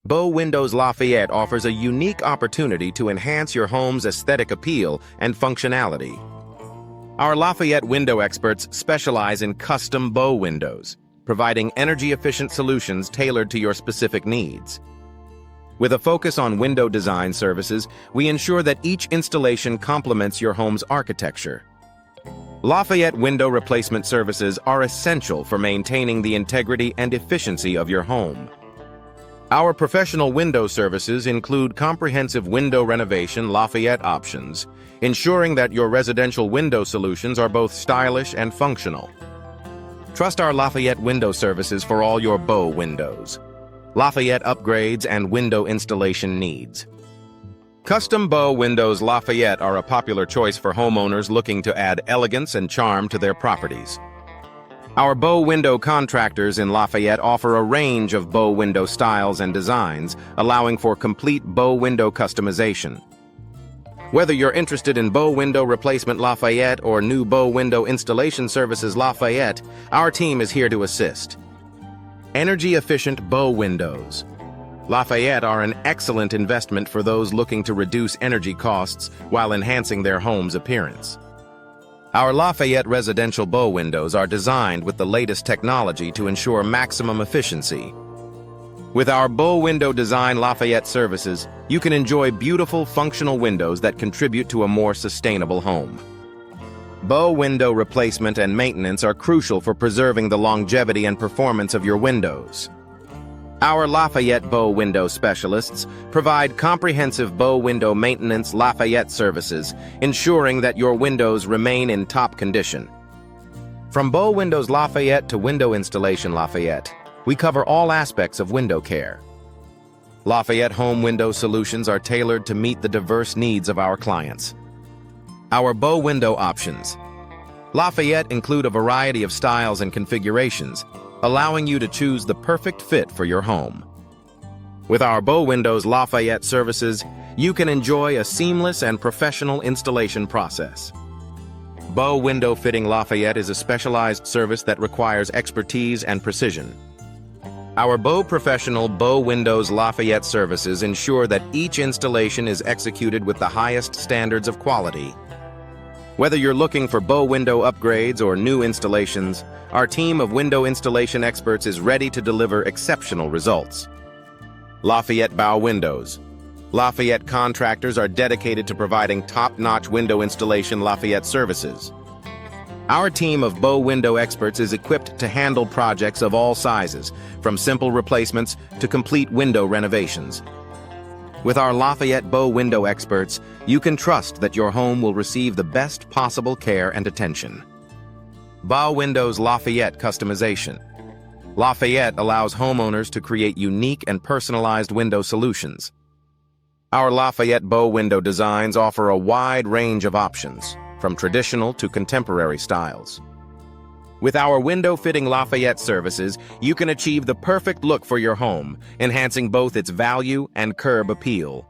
Windows Lafayette offers a unique opportunity to enhance your home's aesthetic appeal and functionality. Our Lafayette window experts specialize in custom bow windows, providing energy-efficient solutions tailored to your specific needs. With a focus on window design services, we ensure that each installation complements your home's architecture. Lafayette window replacement services are essential for maintaining the integrity and efficiency of your home. Our professional window services include comprehensive window renovation Lafayette options, ensuring that your residential window solutions are both stylish and functional. Trust our Lafayette window services for all your bow windows, Lafayette upgrades, and window installation needs. Custom bow windows Lafayette are a popular choice for homeowners looking to add elegance and charm to their properties. Our bow window contractors in Lafayette offer a range of bow window styles and designs, allowing for complete bow window customization. Whether you're interested in bow window replacement Lafayette or new bow window installation services Lafayette, our team is here to assist. Energy-efficient bow windows Lafayette are an excellent investment for those looking to reduce energy costs while enhancing their home's appearance. Our Lafayette residential bow windows are designed with the latest technology to ensure maximum efficiency. With our bow window design Lafayette services, you can enjoy beautiful, functional windows that contribute to a more sustainable home. Bow window replacement and maintenance are crucial for preserving the longevity and performance of your windows. Our Lafayette bow window specialists provide comprehensive bow window maintenance Lafayette services, ensuring that your windows remain in top condition. From bow windows Lafayette to window installation Lafayette, we cover all aspects of window care. Lafayette home window solutions are tailored to meet the diverse needs of our clients. Our bow window options Lafayette include a variety of styles and configurations, allowing you to choose the perfect fit for your home. With our bow windows Lafayette services, you can enjoy a seamless and professional installation process. Bow window fitting Lafayette is a specialized service that requires expertise and precision. Our professional bow windows Lafayette services ensure that each installation is executed with the highest standards of quality. Whether you're looking for bow window upgrades or new installations, our team of window installation experts is ready to deliver exceptional results. Lafayette bow windows Lafayette contractors are dedicated to providing top-notch window installation Lafayette services. Our team of bow window experts is equipped to handle projects of all sizes, from simple replacements to complete window renovations. With our Lafayette bow window experts, you can trust that your home will receive the best possible care and attention. Bow windows Lafayette customization Lafayette allows homeowners to create unique and personalized window solutions. Our Lafayette bow window designs offer a wide range of options, from traditional to contemporary styles. With our window fitting Lafayette services, you can achieve the perfect look for your home, enhancing both its value and curb appeal.